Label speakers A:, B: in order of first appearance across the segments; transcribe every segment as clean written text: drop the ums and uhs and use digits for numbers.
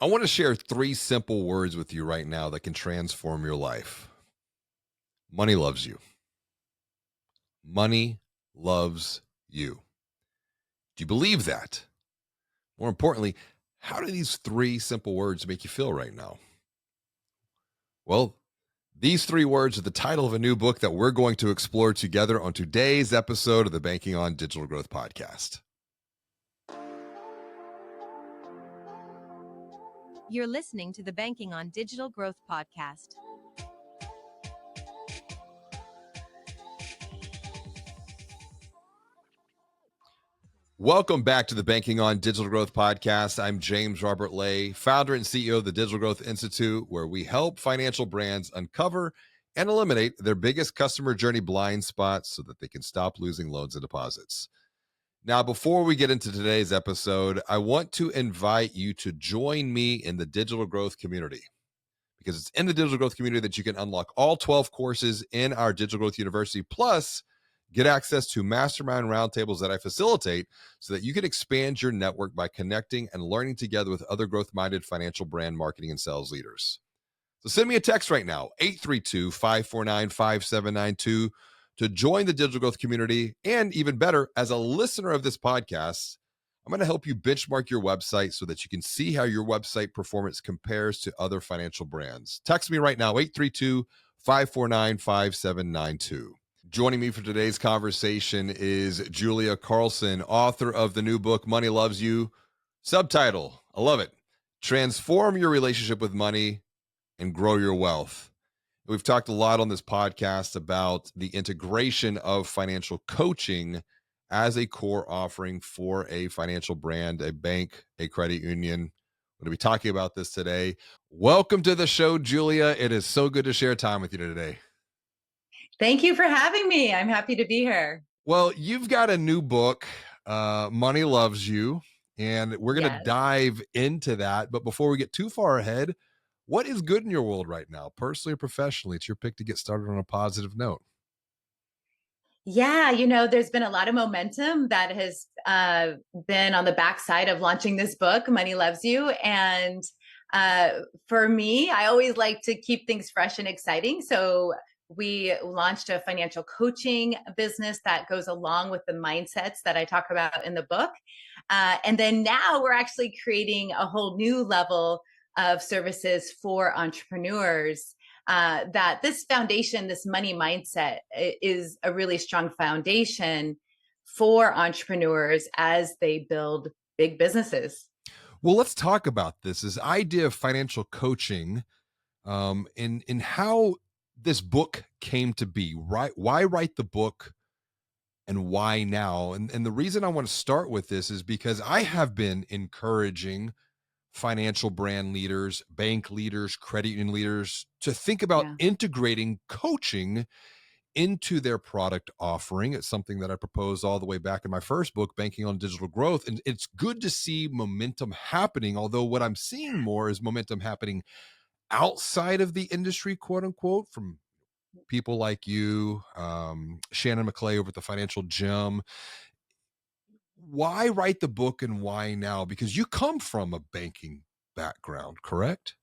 A: I want to share three simple words with you right now that can transform your life. Money loves you. Money loves you. Do you believe that? More importantly, how do these three simple words make you feel right now? Well, these three words are the title of a new book that we're going to explore together on today's episode of the Banking on Digital Growth podcast.
B: You're listening to the Banking on Digital Growth podcast.
A: Welcome back to the Banking on Digital Growth podcast. I'm James Robert Lay, founder and CEO of the Digital Growth Institute, where we help financial brands uncover and eliminate their biggest customer journey blind spots so that they can stop losing loans and deposits. Now, before we get into today's episode, I want to invite you to join me in the Digital Growth community, because it's in the Digital Growth community that you can unlock all 12 courses in our Digital Growth University, plus get access to mastermind roundtables that I facilitate so that you can expand your network by connecting and learning together with other growth-minded financial brand marketing and sales leaders. So send me a text right now, 832-549-5792, to join the Digital Growth community. And even better, as a listener of this podcast, I'm going to help you benchmark your website so that you can see how your website performance compares to other financial brands. Text me right now, 832-549-5792. Joining me for today's conversation is Julia Carlson, author of the new book, Money Loves You. Subtitle, I love it, Transform Your Relationship with Money and Grow Your Wealth. We've talked a lot on this podcast about the integration of financial coaching as a core offering for a financial brand, a bank, a credit union. We're going to be talking about this today. Welcome to the show, Julia. It is so good to share time with you today.
C: Thank you for having me. I'm happy to be here.
A: Well, you've got a new book, Money Loves You, and we're going to dive into that. But before we get too far ahead, what is good in your world right now, personally or professionally? It's your pick to get started on a positive note.
C: Yeah, there's been a lot of momentum that has been on the backside of launching this book, Money Loves You. And for me, I always like to keep things fresh and exciting. So we launched a financial coaching business that goes along with the mindsets that I talk about in the book. And then now we're actually creating a whole new level of services for entrepreneurs. That this foundation, this money mindset, is a really strong foundation for entrepreneurs as they build big businesses.
A: Well, let's talk about this idea of financial coaching, in how this book came to be. Right? Why write the book, and why now? And the reason I want to start with this is because I have been encouraging financial brand leaders, bank leaders, credit union leaders to think about integrating coaching into their product offering. It's something that I proposed all the way back in my first book, Banking on Digital Growth. And it's good to see momentum happening, although what I'm seeing more is momentum happening outside of the industry, quote unquote, from people like you, Shannon McClay over at the Financial Gym. Why write the book and why now? Because you come from a banking background, correct?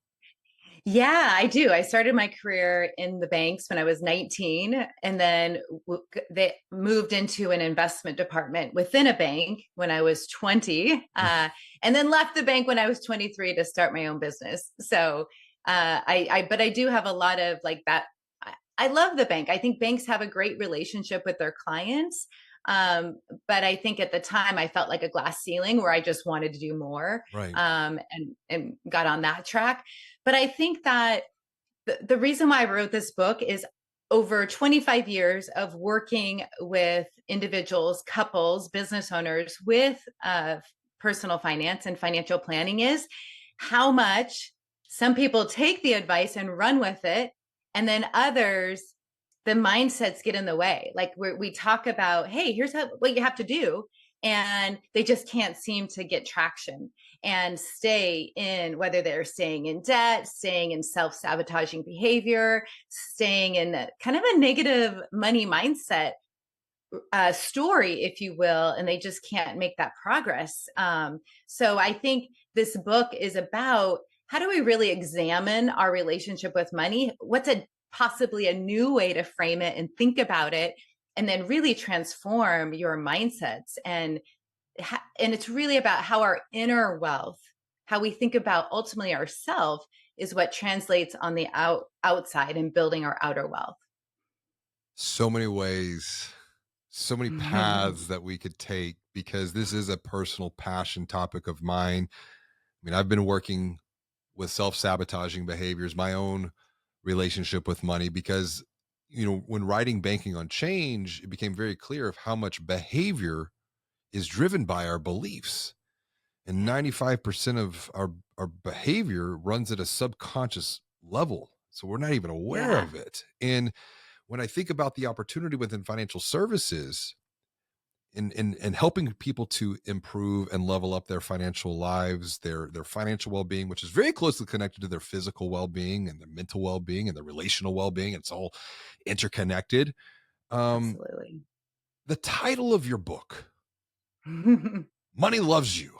C: Yeah, I do. I started my career in the banks when I was 19, and then they moved into an investment department within a bank when I was 20, and then left the bank when I was 23 to start my own business. So, but I do have a lot of like that. I love the bank. I think banks have a great relationship with their clients. But I think at the time I felt like a glass ceiling where I just wanted to do more,
A: right.
C: And got on that track. But I think that the reason why I wrote this book is over 25 years of working with individuals, couples, business owners with personal finance and financial planning is how much some people take the advice and run with it, and then others, the mindsets get in the way. Like we talk about, hey, here's what you have to do. And they just can't seem to get traction and stay in, whether they're staying in debt, staying in self-sabotaging behavior, staying in kind of a negative money mindset story, if you will, and they just can't make that progress. So I think this book is about how do we really examine our relationship with money? What's a possibly a new way to frame it and think about it, and then really transform your mindsets. And it's really about how our inner wealth, how we think about ultimately ourselves, is what translates on the outside and building our outer wealth.
A: So many ways, so many paths that we could take, because this is a personal passion topic of mine. I mean, I've been working with self-sabotaging behaviors, my own relationship with money, because when writing Banking on Change, it became very clear of how much behavior is driven by our beliefs. And 95% of our behavior runs at a subconscious level. So we're not even aware
C: Yeah,
A: of it. And when I think about the opportunity within financial services, and helping people to improve and level up their financial lives, their financial well-being, which is very closely connected to their physical well-being and their mental well-being and their relational well-being. It's all interconnected. Um,
C: absolutely.
A: the title of your book, Money Loves You,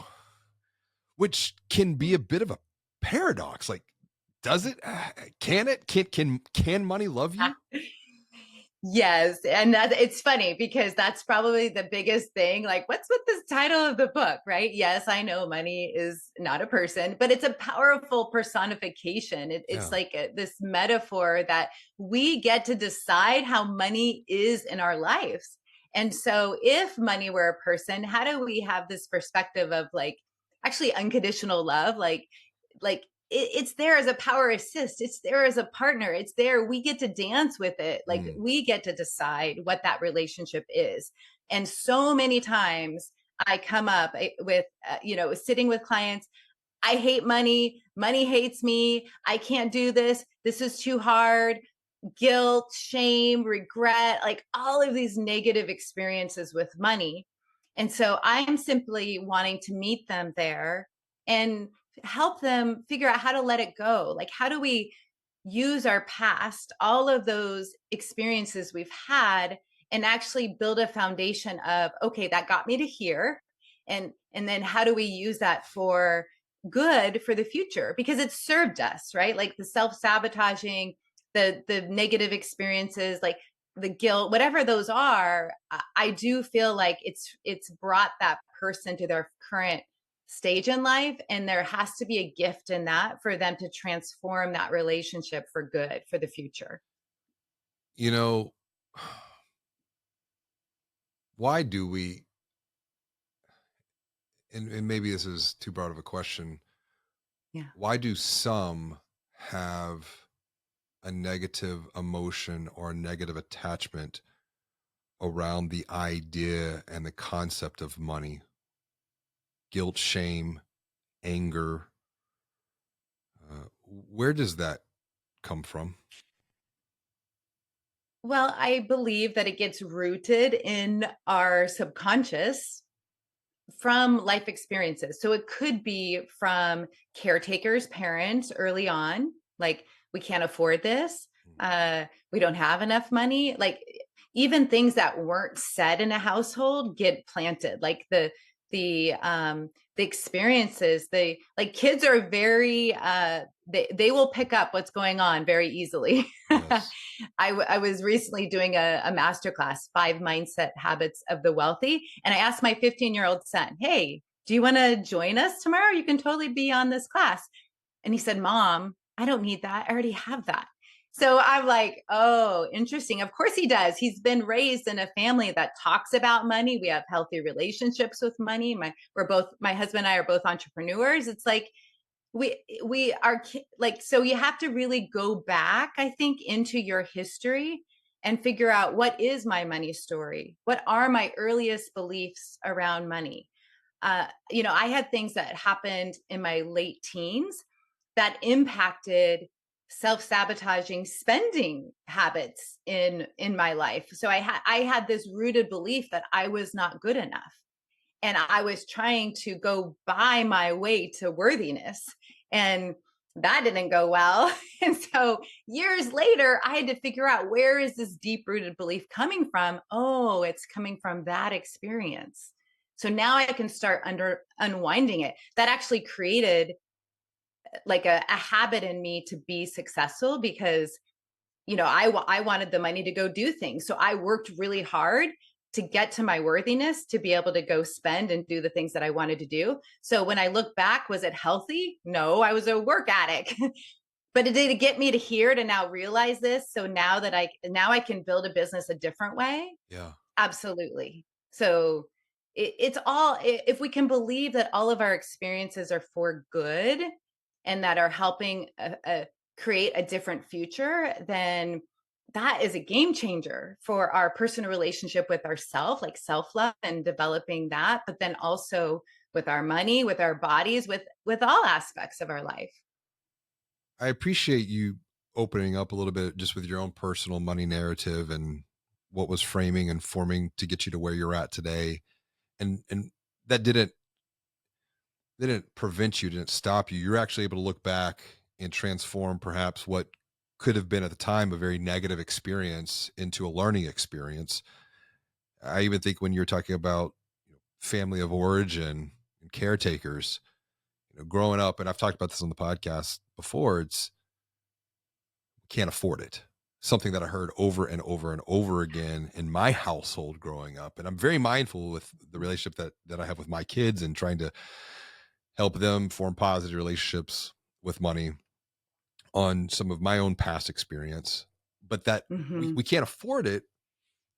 A: which can be a bit of a paradox. Like, does it? Can it? Can money love you?
C: Yes, and that it's funny because that's probably the biggest thing. Like, what's with this title of the book, right? Yes, I know money is not a person, but it's a powerful personification. It's
A: Yeah.
C: like this metaphor that we get to decide how money is in our lives. And so, if money were a person, how do we have this perspective of like actually unconditional love? Like it's there as a power assist, it's there as a partner, it's there, we get to dance with it, like
A: Mm.
C: we get to decide what that relationship is. And so many times I come up with sitting with clients, I hate money, money hates me, I can't do this, this is too hard, guilt, shame, regret, like all of these negative experiences with money. And so I'm simply wanting to meet them there and help them figure out how to let it go. Like, how do we use our past, all of those experiences we've had, and actually build a foundation of, okay, that got me to here. And then how do we use that for good for the future? Because it's served us, right? Like the self-sabotaging, the negative experiences, like the guilt, whatever those are, I do feel like it's brought that person to their current stage in life, and there has to be a gift in that for them to transform that relationship for good for the future.
A: You know, why do we, and maybe this is too broad of a question,
C: Yeah.
A: why do some have a negative emotion or a negative attachment around the idea and the concept of money? Guilt, shame, anger. Where does that come from?
C: Well, I believe that it gets rooted in our subconscious from life experiences. So it could be from caretakers, parents early on, like, we can't afford this. We don't have enough money. Like, even things that weren't said in a household get planted. Like the experiences, they like kids are very they will pick up what's going on very easily.
A: Yes.
C: I was recently doing a master class, 5 mindset habits of the wealthy. And I asked my 15-year-old son, hey, do you want to join us tomorrow? You can totally be on this class. And he said, Mom, I don't need that. I already have that. So I'm like, oh, interesting. Of course he does. He's been raised in a family that talks about money. We have healthy relationships with money. My husband and I are both entrepreneurs. It's like we are like, so you have to really go back, I think, into your history and figure out, what is my money story? What are my earliest beliefs around money? I had things that happened in my late teens that impacted self-sabotaging spending habits in my life. So I had this rooted belief that I was not good enough, and I was trying to go buy my way to worthiness, and that didn't go well. And so years later, I had to figure out, where is this deep rooted belief coming from? Oh, it's coming from that experience. So now I can start unwinding it. That actually created like a habit in me to be successful because, I wanted the money to go do things. So I worked really hard to get to my worthiness to be able to go spend and do the things that I wanted to do. So when I look back, was it healthy? No, I was a work addict. But it did get me to here to now realize this. So now I can build a business a different way.
A: Yeah.
C: Absolutely. So it's all, if we can believe that all of our experiences are for good and that are helping create a different future, then that is a game changer for our personal relationship with ourself, like self-love and developing that, but then also with our money, with our bodies, with all aspects of our life.
A: I appreciate you opening up a little bit just with your own personal money narrative and what was framing and forming to get you to where you're at today. And that didn't prevent you, didn't stop you. You're actually able to look back and transform perhaps what could have been at the time a very negative experience into a learning experience. I even think when you're talking about family of origin and caretakers, growing up, and I've talked about this on the podcast before, it's can't afford it. Something that I heard over and over and over again in my household growing up. And I'm very mindful with the relationship that I have with my kids and trying to help them form positive relationships with money on some of my own past experience. But that we
C: Hmm.
A: can't afford it.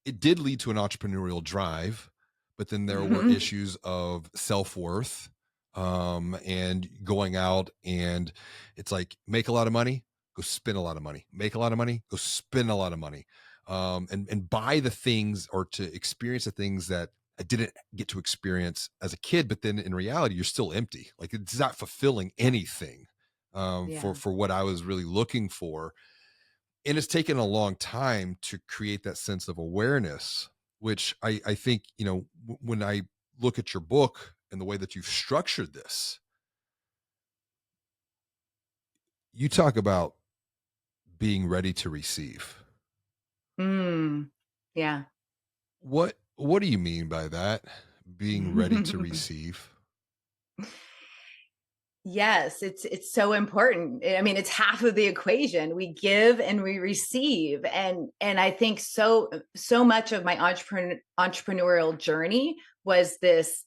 A: It did lead to an entrepreneurial drive, but then there were
C: Hmm.
A: issues of self-worth, and going out, and it's like make a lot of money, go spend a lot of money, make a lot of money, go spend a lot of money, and buy the things or to experience the things that I didn't get to experience as a kid. But then in reality, you're still empty. Like it's not fulfilling anything, for
C: Yeah.
A: what I was really looking for. And it's taken a long time to create that sense of awareness, which I think, when I look at your book and the way that you've structured this, you talk about being ready to receive.
C: Mm. Yeah.
A: What do you mean by that? Being ready to receive?
C: Yes, it's so important. I mean, it's half of the equation. We give and we receive. And I think so much of my entrepreneurial journey was this,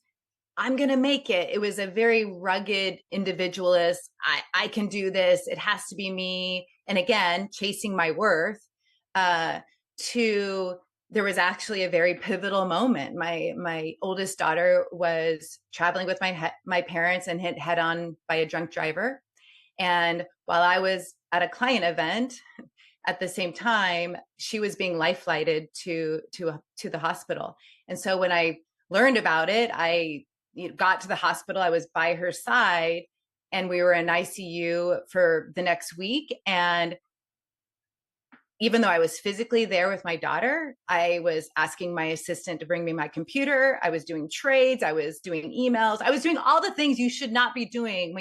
C: I'm going to make it. It was a very rugged individualist. I can do this. It has to be me. And again, chasing my worth, uh, to there was actually a very pivotal moment. My oldest daughter was traveling with my parents and hit head on by a drunk driver. And while I was at a client event, at the same time, she was being life flighted to the hospital. And so when I learned about it, I got to the hospital. I was by her side, and we were in ICU for the next week. And even though I was physically there with my daughter, I was asking my assistant to bring me my computer. I was doing trades. I was doing emails. I was doing all the things you should not be doing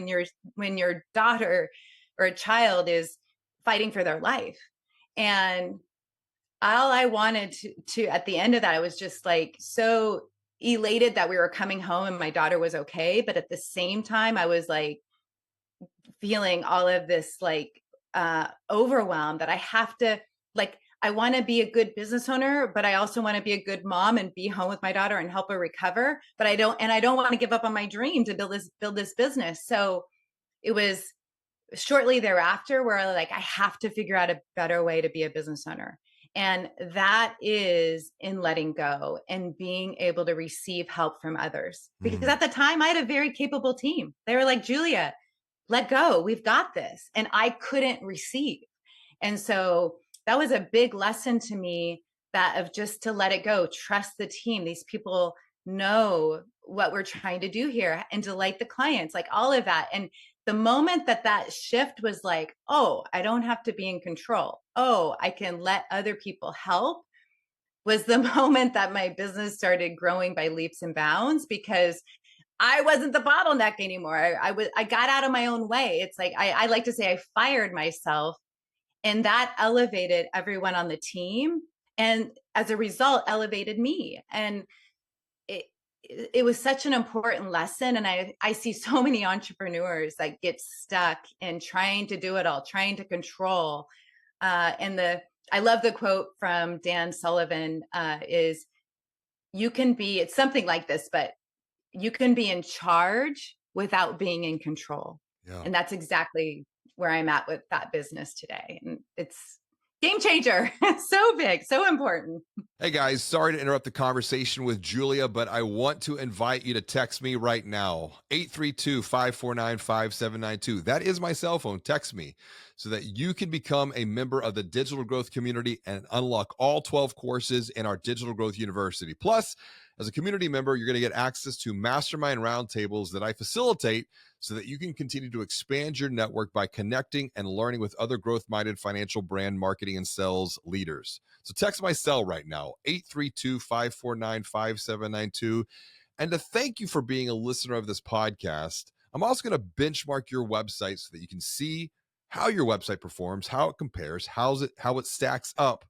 C: when your daughter or a child is fighting for their life. And all I wanted to at the end of that, I was just like so elated that we were coming home and my daughter was okay. But at the same time, I was like feeling all of this like overwhelm that I have to like I want to be a good business owner, but I also want to be a good mom and be home with my daughter and help her recover. But I don't want to give up on my dream to build this business. So it was shortly thereafter where like I have to figure out a better way to be a business owner. And that is in letting go and being able to receive help from others. Because
A: Mm,
C: at the time I had a very capable team. They were like, Julia, let go. We've got this. And I couldn't receive. And so that was a big lesson to me, that of just to let it go, trust the team. These people know what we're trying to do here and delight the clients, like all of that. And the moment that shift was like, oh, I don't have to be in control. Oh, I can let other people help, was the moment that my business started growing by leaps and bounds because I wasn't the bottleneck anymore. I got out of my own way. It's like I like to say I fired myself, and that elevated everyone on the team, and as a result elevated me. And it it was such an important lesson. And I see so many entrepreneurs that get stuck in trying to do it all, trying to control. I love the quote from Dan Sullivan, is you can be, it's something like this, but you can be in charge without being in control.
A: Yeah.
C: And that's exactly where I'm at with that business today. And it's game changer. So big, so important.
A: Hey guys, sorry to interrupt the conversation with Julia, but I want to invite you to text me right now. 832-549-5792. That is my cell phone. Text me so that you can become a member of the Digital Growth Community and unlock all 12 courses in our Digital Growth University. Plus, as a community member, you're going to get access to mastermind roundtables that I facilitate so that you can continue to expand your network by connecting and learning with other growth-minded financial brand marketing and sales leaders. So text my cell right now, 832-549-5792. And to thank you for being a listener of this podcast, I'm also going to benchmark your website so that you can see how your website performs, how it compares, how it stacks up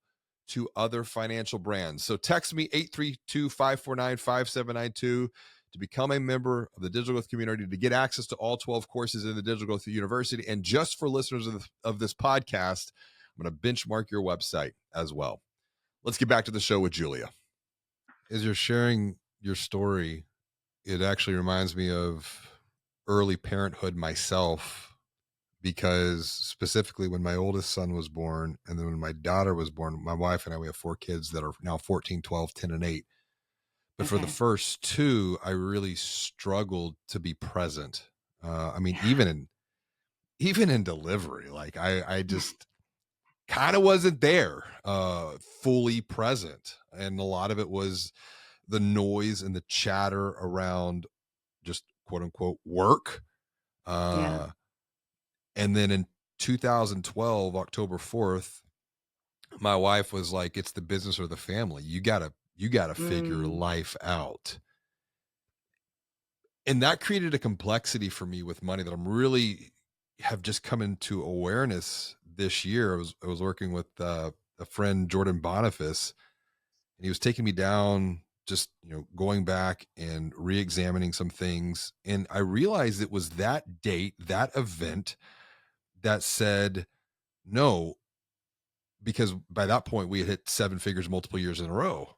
A: to other financial brands. So text me 832-549-5792 to become a member of the Digital Growth Community, to get access to all 12 courses in the Digital Growth University. And just for listeners of this podcast, I'm going to benchmark your website as well. Let's get back to the show with Julia. As you're sharing your story, it actually reminds me of early parenthood myself, because specifically when my oldest son was born and then when my daughter was born, my wife and I, we have 4 kids that are now 14, 12, 10, and 8. But for the
C: Okay.
A: first 2, I really struggled to be present. I mean,
C: Yeah.
A: even in delivery, like I just kind of wasn't there, fully present. And a lot of it was the noise and the chatter around just quote unquote work.
C: Yeah.
A: Uh, and then in 2012, October 4th, my wife was like, it's the business or the family. You gotta figure
C: Mm,
A: life out. And that created a complexity for me with money that I'm really have just come into awareness this year. I was working with a friend, Jordan Boniface, and he was taking me down, just going back and re-examining some things. And I realized it was that date, that event, that said no, because by that point we had hit 7 figures multiple years in a row.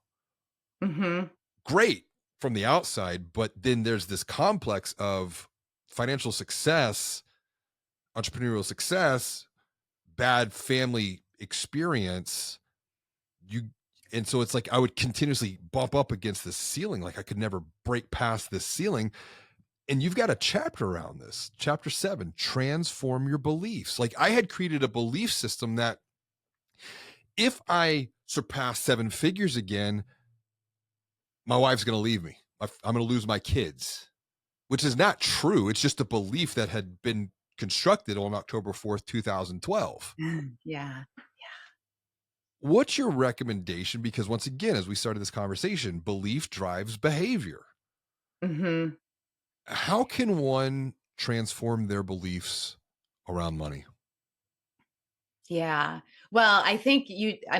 C: hmm
A: Great from the outside, but then there's this complex of financial success, entrepreneurial success, bad family experience. You And so it's like I would continuously bump up against this ceiling, like I could never break past this ceiling. And you've got a chapter around this, chapter 7, transform your beliefs. Like I had created a belief system that if I surpass 7 figures again, my wife's going to leave me. I'm going to lose my kids, which is not true. It's just a belief that had been constructed on October 4th, 2012.
C: Yeah.
A: What's your recommendation? Because once again, as we started this conversation, belief drives behavior.
C: hmm
A: How can one transform their beliefs around money?
C: Yeah. Well, I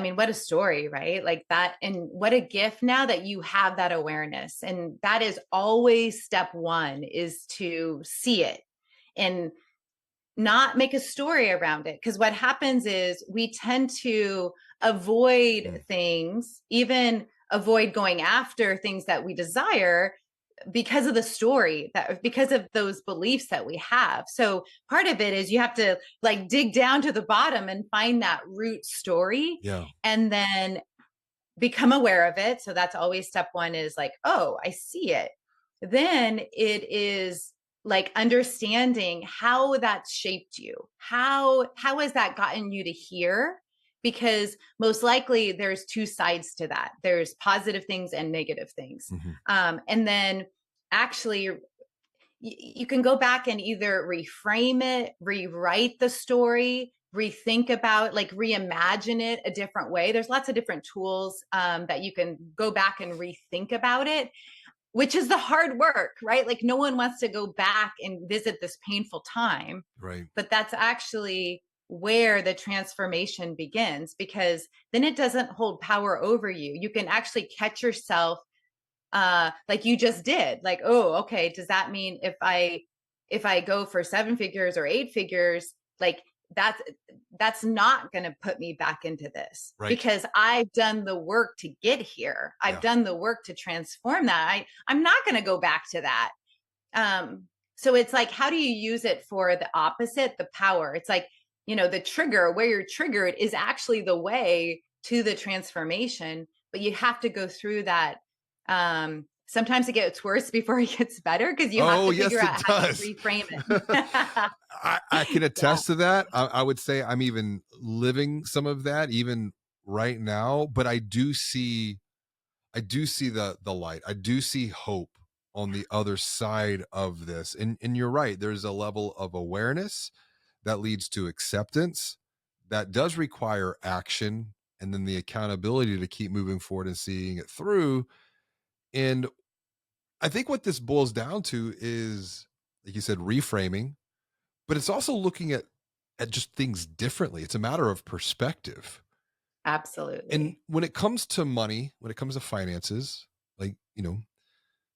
C: mean, what a story, right? Like that. And what a gift now that you have that awareness. And that is always step one, is to see it and not make a story around it. Because what happens is we tend to avoid
A: Mm,
C: things, even avoid going after things that we desire, because of the story, that because of those beliefs that we have. So part of it is you have to like dig down to the bottom and find that root story,
A: yeah.
C: and then become aware of it. So that's always step one, is like, oh, I see it. Then it is like understanding how that's shaped you. How has that gotten you to here? Because most likely there's two sides to that. There's positive things and negative things.
A: Mhm.
C: And then actually you can go back and either reframe it, rewrite the story, rethink about, like reimagine it a different way. There's lots of different tools that you can go back and rethink about it, which is the hard work, right? Like no one wants to go back and visit this painful time,
A: Right.
C: but that's actually where the transformation begins, because then it doesn't hold power over you. You can actually catch yourself like you just did. Like, oh, okay, does that mean if I go for 7 figures or 8 figures, like that's that's not going to put me back into this
A: Right.
C: because I've done the work to get here. I've
A: Yeah.
C: done the work to transform that. I'm not going to go back to that. So it's like, how do you use it for the opposite, the power? It's like, the trigger, where you're triggered is actually the way to the transformation, but you have to go through that. Sometimes it gets worse before it gets better because you have
A: Oh,
C: to figure
A: yes, it
C: out how to
A: does.
C: reframe it.
A: I can
C: Yeah,
A: attest to that. I would say I'm even living some of that even right now, but I do see the light. I do see hope on the other side of this. And you're right. There's a level of awareness that leads to acceptance that does require action and then the accountability to keep moving forward and seeing it through. And I think what this boils down to is, like you said, reframing, but it's also looking at just things differently. It's a matter of perspective. And
C: absolutely.
A: when it comes to money, when it comes to finances, like,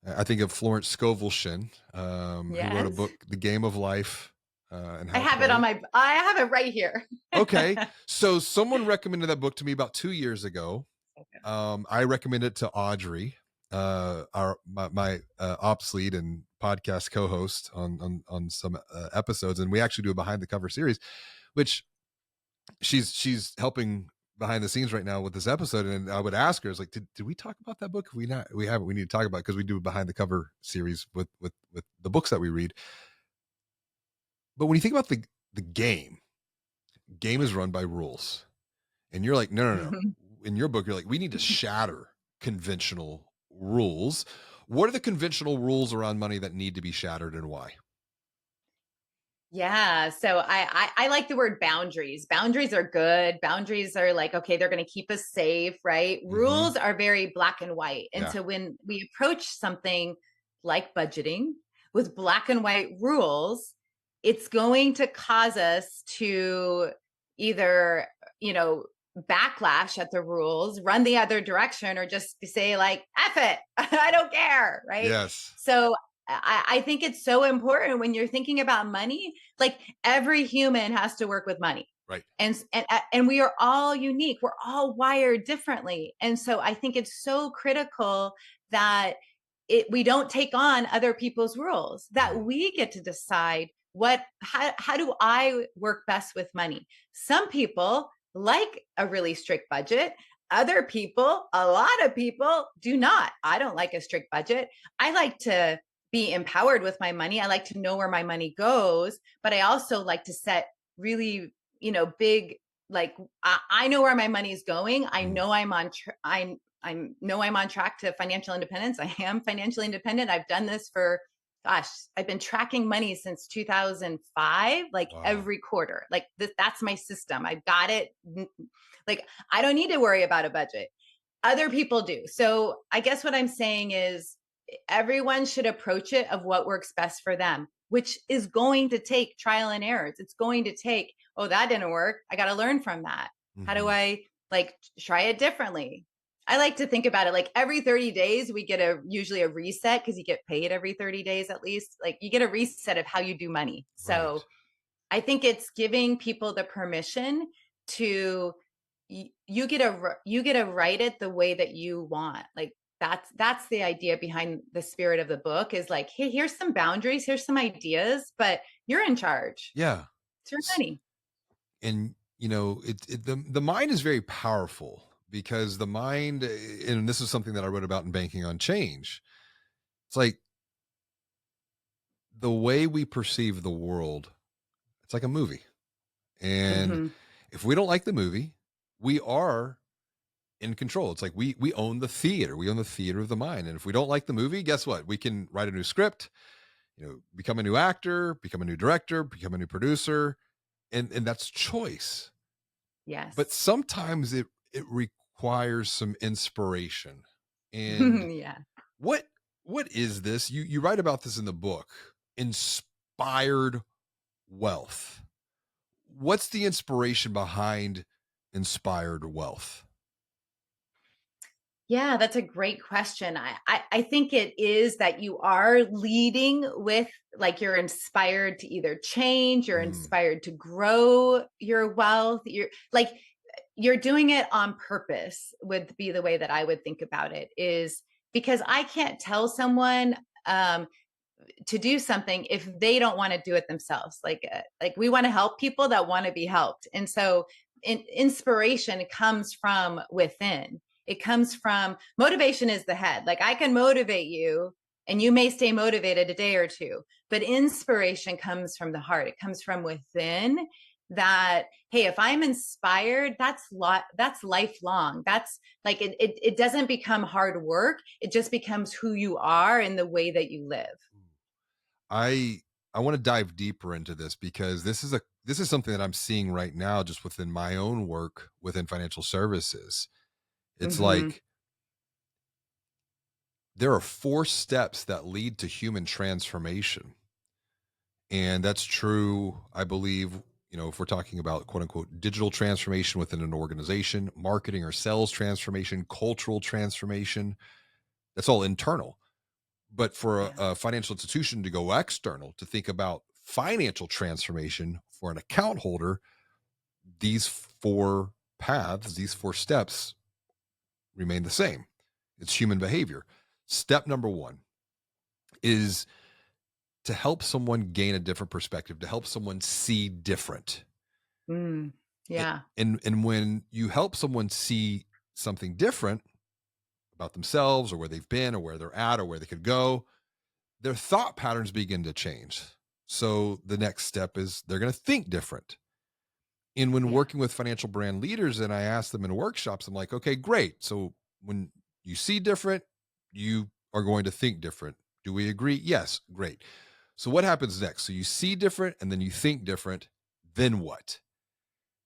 A: I think of Florence Scovel Shinn, who wrote a
C: Yes.
A: book, The Game of Life, and
C: I
A: how to
C: have it
A: play
C: on
A: it.
C: I have it right here.
A: Okay. So someone recommended that book to me about 2 years ago. I recommended it to Audrey, my ops lead and podcast co-host on some episodes, and we actually do a behind the cover series, which she's helping behind the scenes right now with this episode. And I would ask her, "Is like, did we talk about that book? Have we not? We haven't. We need to talk about it because we do a behind the cover series with the books that we read. But when you think about the game is run by rules, and you're like, no, no, no.
C: Mhm.
A: In your book, you're like, we need to shatter conventional rules. What are the conventional rules around money that need to be shattered, and why?
C: Yeah. So I like the word boundaries. Boundaries are good. Boundaries are like, okay, they're going to keep us safe, right?
A: Mm-hmm.
C: Rules are very black and white. And
A: Yeah.
C: so when we approach something like budgeting with black and white rules, it's going to cause us to either, backlash at the rules, run the other direction, or just say like, F it, I don't care, right?
A: Yes.
C: So I think it's so important when you're thinking about money, like every human has to work with money.
A: Right.
C: And we are all unique. We're all wired differently. And so I think it's so critical that we don't take on other people's rules, that
A: Mhm.
C: we get to decide how do I work best with money. Some people like a really strict budget. Other people, a lot of people do not. I don't like a strict budget. I like to be empowered with my money. I like to know where my money goes, but I also like to set really, big, like I know where my money is going. I
A: Mhm.
C: know I know I'm on track to financial independence. I am financially independent. I've done this for, gosh, I've been tracking money since 2005, like
A: Wow.
C: every quarter. Like that's my system. I've got it. Like I don't need to worry about a budget. Other people do. So I guess what I'm saying is everyone should approach it of what works best for them, which is going to take trial and errors. It's going to take, oh, that didn't work. I got to learn from that. How do
A: Mhm.
C: I like try it differently? I like to think about it like every 30 days we get usually a reset because you get paid every 30 days at least. Like you get a reset of how you do money.
A: Right.
C: So I think it's giving people the permission to you get to write it the way that you want. Like that's the idea behind the spirit of the book is like, hey, here's some boundaries, here's some ideas, but you're in charge.
A: Yeah.
C: It's your
A: S-
C: money.
A: And the mind is very powerful because the mind, and this is something that I wrote about in Banking on Change. It's like the way we perceive the world. It's like a movie, and
C: Mhm.
A: if we don't like the movie, we are in control. It's like we own the theater. We own the theater of the mind. And if we don't like the movie, guess what? We can write a new script, become a new actor, become a new director, become a new producer, and that's choice. But
C: Yes.
A: sometimes it requires some inspiration. And
C: Yeah.
A: what what is this? You write about this in the book, inspired wealth. What's the inspiration behind inspired wealth?
C: Yeah, that's a great question. I think it is that you are leading with, like, you're inspired to either change, you're
A: Mm,
C: inspired to grow your wealth. You're like, you're doing it on purpose, would be the way that I would think about it, is because I can't tell someone um to do something if they don't want to do it themselves. Like we want to help people that want to be helped. And so inspiration comes from within. It comes from, motivation is the head. Like I can motivate you and you may stay motivated a day or two, but inspiration comes from the heart. It comes from within. That, hey, if I'm inspired, that's lifelong. That's like, it doesn't become hard work. It just becomes who you are and the way that you live.
A: I I want to dive deeper into this because this is something that I'm seeing right now just within my own work within financial services. It's
C: Hmm.
A: like there are 4 steps that lead to human transformation. And that's true, I believe, if we're talking about quote unquote digital transformation within an organization, marketing or sales transformation, cultural transformation, that's all internal. But for
C: Yeah.
A: a financial institution to go external to think about financial transformation for an account holder, these 4 paths, these 4 steps remain the same. It's human behavior. Step number 1 is to help someone gain a different perspective, to help someone see different.
C: Mm.
A: A-
C: Yeah.
A: And when you help someone see something different about themselves or where they've been or where they're at or where they could go, their thought patterns begin to change. So the next step is they're going to think different. And when
C: Yeah.
A: working with financial brand leaders, and I ask them in workshops, I'm like, okay, great. So when you see different, you are going to think different. Do we agree? Yes, great. So what happens next? So you see different and then you think different. Then what?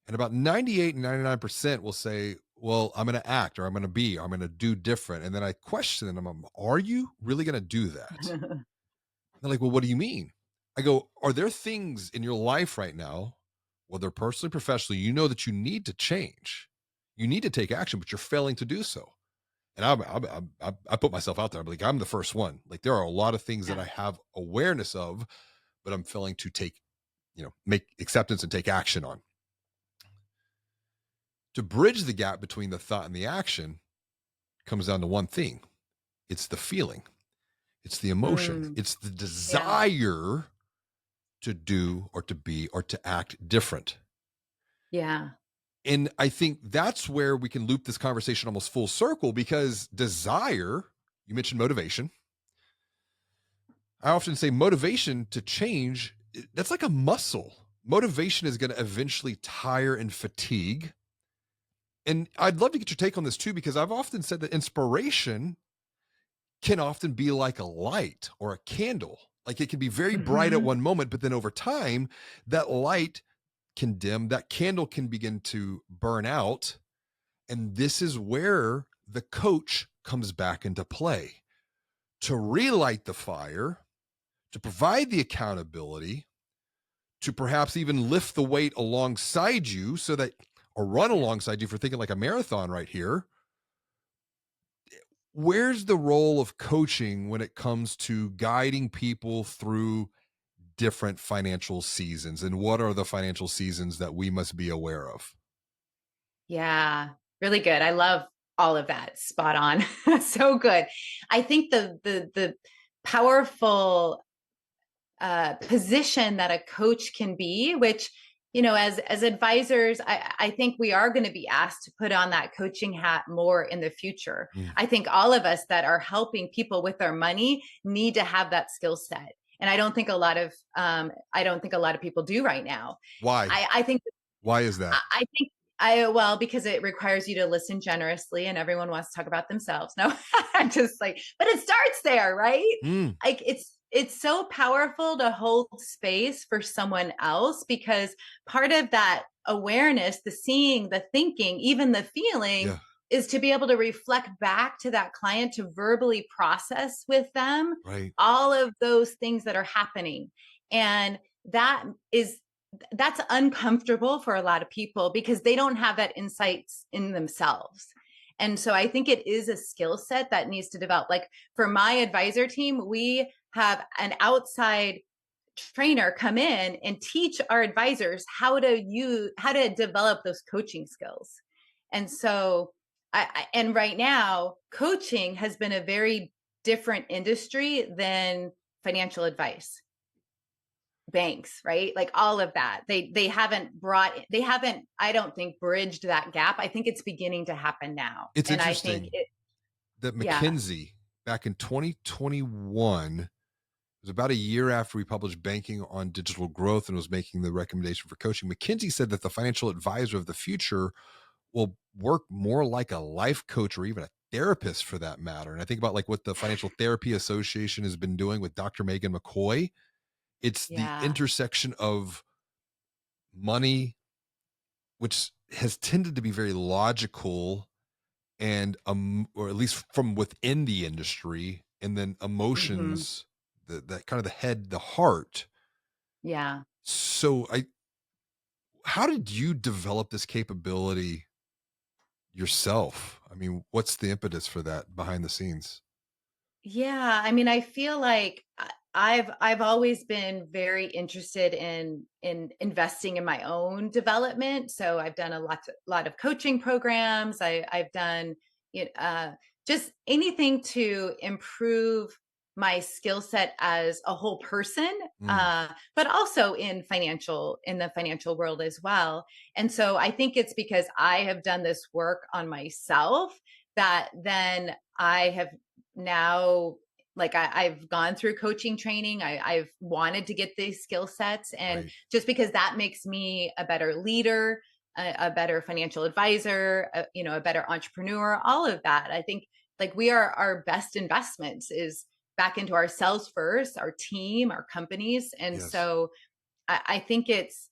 A: And about 98 and 99% will say, well, I'm going to act or I'm going to be, or I'm going to do different. And then I question them, are you really going to do that? They're like, well, what do you mean? I go, are there things in your life right now, whether personally, professionally, you know that you need to change? You need to take action, but you're failing to do so. And I put myself out there. I'm like, I'm the first one. Like, there are a lot of things that
C: Yeah.
A: I have awareness of, but I'm failing to take, make acceptance and take action on. To bridge the gap between the thought and the action comes down to one thing, it's the feeling, it's the emotion,
C: Mm.
A: it's the
C: Yeah.
A: desire to do or to be or to act different.
C: Yeah.
A: And I think that's where we can loop this conversation almost full circle because desire, you mentioned motivation. I often say motivation to change, that's like a muscle. Motivation is going to eventually tire and fatigue. And I'd love to get your take on this too, because I've often said that inspiration can often be like a light or a candle. Like it can be very bright at
C: Hmm.
A: one moment, but then over time, that light can dim, that candle can begin to burn out. And this is where the coach comes back into play to relight the fire, to provide the accountability, to perhaps even lift the weight alongside you so that, or run
C: Yeah.
A: alongside you for thinking like a marathon right here. Where's the role of coaching when it comes to guiding people through different financial seasons? And what are the financial seasons that we must be aware of?
C: Yeah. Really good. I love all of that. Spot on. So good. I think the powerful position that a coach can be, which, as advisors, I think we are going to be asked to put on that coaching hat more in the future.
A: Mm.
C: I think all of us that are helping people with their money need to have that skill set. And I don't think a lot of people do right now.
A: Why?
C: I think
A: Why is that?
C: I think I well, because it requires you to listen generously and everyone wants to talk about themselves. No, I'm just like, but it starts there, right?
A: Mm.
C: Like it's so powerful to hold space for someone else, because part of that awareness, the seeing, the thinking, even the feeling,
A: Yeah.
C: is to be able to reflect back to that client, to verbally process with them
A: Right.
C: all of those things that are happening. And that is that's uncomfortable for a lot of people because they don't have that insights in themselves. And so I think it is a skill set that needs to develop. Like for my advisor team, we have an outside trainer come in and teach our advisors how to develop those coaching skills. And so and right now coaching has been a very different industry than financial advice, banks, right? Like all of that. They haven't, I don't think, bridged that gap. I think it's beginning to happen now.
A: It's
C: And I think
A: interesting
C: it,
A: that
C: yeah.
A: McKinsey back in 2021, it was about a year after we published Banking on Digital Growth and was making the recommendation for coaching. McKinsey said that the financial advisor of the future will work more like a life coach or even a therapist for that matter. And I think about like what the Financial Therapy Association has been doing with Dr. Megan McCoy. It's the
C: Yeah.
A: intersection of money, which has tended to be very logical and or at least from within the industry, and then
C: Hmm.
A: emotions, the kind of the head, the heart.
C: Yeah.
A: So I how did you develop this capability yourself? I mean, what's the impetus for that behind the scenes?
C: Yeah, I mean, I feel like I've always been very interested in investing in my own development. So I've done lot of coaching programs. I've done just anything to improve my skill set as a whole person,
A: Mm,
C: but also in the financial world as well. And so I think it's because I have done this work on myself that then I have now, like I've gone through coaching training. I've wanted to get these skill sets, and
A: right.
C: just because that makes me a better leader, a better financial advisor, a better entrepreneur. All of that, I think, like we are our best investments is back into ourselves first, our team, our companies, and
A: Yes.
C: so I think it's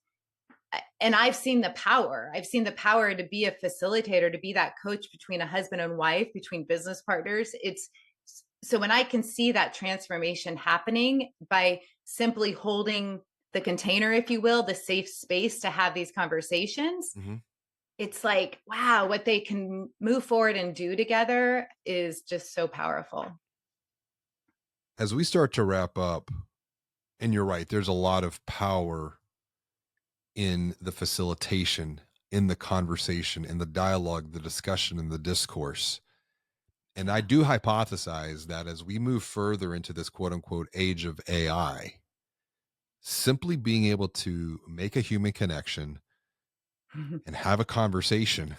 C: and I've seen the power. I've seen the power to be a facilitator, to be that coach between a husband and wife, between business partners. It's so when I can see that transformation happening by simply holding the container, if you will, the safe space to have these conversations,
A: Hmm.
C: it's like, wow, what they can move forward and do together is just so powerful.
A: As we start to wrap up, and you're right, there's a lot of power in the facilitation, in the conversation, in the dialogue, the discussion, and the discourse. And I
C: Yeah.
A: do hypothesize that as we move further into this quote unquote age of AI, simply being able to make a human connection and have a conversation,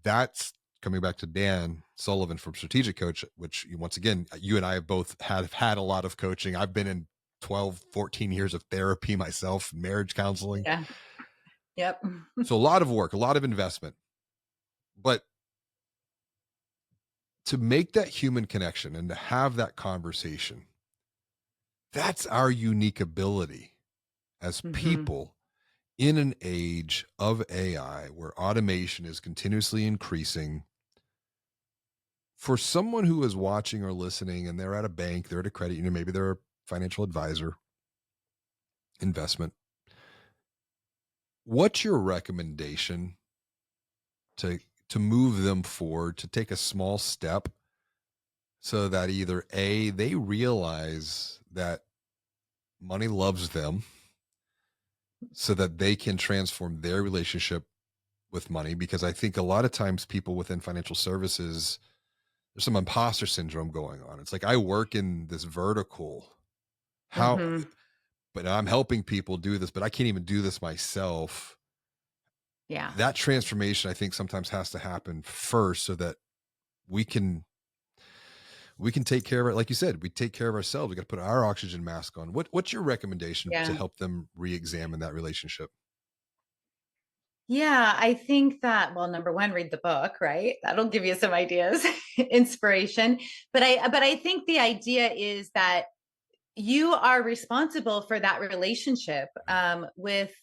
A: that's coming back to Dan Sullivan from Strategic Coach, which once again, you and I have both had a lot of coaching. I've been in 12, 14 years of therapy myself, marriage counseling.
C: Yeah. Yep.
A: So a lot of work, a lot of investment. But to make that human connection and to have that conversation, that's our unique ability as
C: Hmm.
A: people in an age of AI where automation is continuously increasing. For someone who is watching or listening and they're at a bank, they're at a credit union, maybe they're a financial advisor, investment, what's your recommendation to to move them forward, to take a small step so that either A, they realize that money loves them so that they can transform their relationship with money? Because I think a lot of times people within financial services, there's some imposter syndrome going on. It's like I work in this vertical. How
C: Hmm.
A: but I'm helping people do this, but I can't even do this myself.
C: Yeah.
A: That transformation I think sometimes has to happen first so that we can take care of it. Like you said, we take care of ourselves. We got to put our oxygen mask on. What's your recommendation to
C: Yeah.
A: help them re-examine that relationship?
C: Yeah, I think that, well, number one, read the book, right? That'll give you some ideas, inspiration. But I think the idea is that you are responsible for that relationship,
A: Right.
C: with,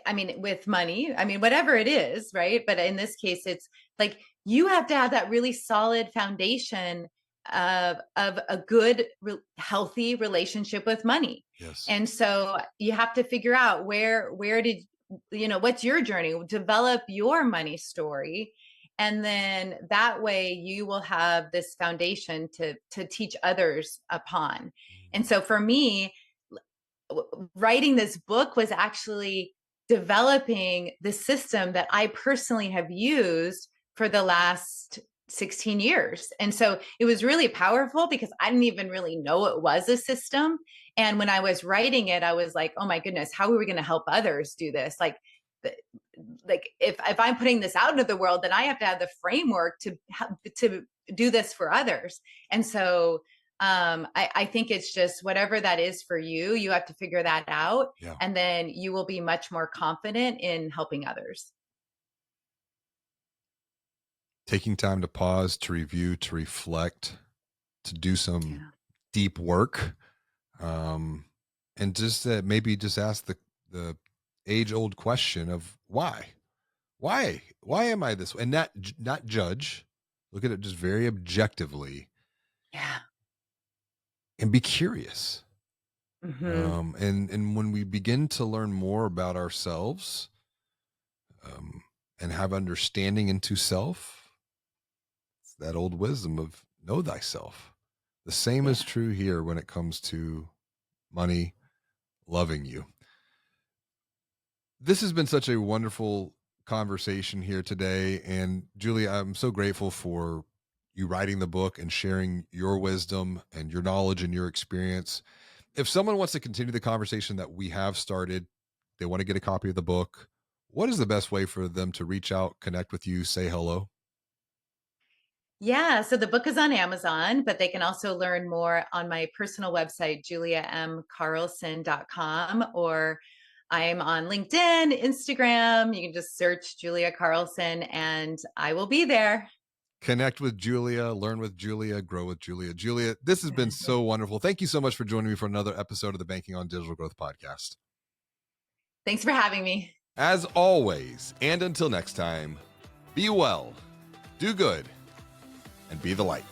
C: I mean, with money. I mean, whatever it is, right? But in this case, it's like you have to have that really solid foundation of a good, healthy relationship with money.
A: Yes.
C: And so you have to figure out where did what's your journey? Develop your money story, And then that way you will have this foundation to teach others upon. And so for me, writing this book was actually developing the system that I personally have used for the last 16 years. And so it was really powerful because I didn't even really know it was a system. And when I was writing it, I was like, oh my goodness, how are we going to help others do this? Like if I'm putting this out into the world, then I have to have the framework to do this for others. And so I think it's just whatever that is for you, you have to figure that out.
A: Yeah.
C: And then you will be much more confident in helping others.
A: Taking time to pause, to review, to reflect, to do some deep work. And just maybe just ask the age old question of why am I this way? And not judge, look at it just very objectively.
C: Yeah.
A: And be curious.
C: Mm-hmm.
A: And when we begin to learn more about ourselves, and have understanding into self, it's that old wisdom of know thyself. The same is true here when it comes to money loving you. This has been such a wonderful conversation here today. And Julie, I'm so grateful for you writing the book and sharing your wisdom and your knowledge and your experience. If someone wants to continue the conversation that we have started, they want to get a copy of the book, what is the best way for them to reach out, connect with you, say hello?
C: Yeah, so the book is on Amazon, but they can also learn more on my personal website, juliamcarlson.com, or I'm on LinkedIn, Instagram. You can just search Julia Carlson and I will be there.
A: Connect with Julia, learn with Julia, grow with Julia. Julia, this has been so wonderful. Thank you so much for joining me for another episode of the Banking on Digital Growth podcast.
C: Thanks for having me.
A: As always, and until next time, be well, do good, and be the light.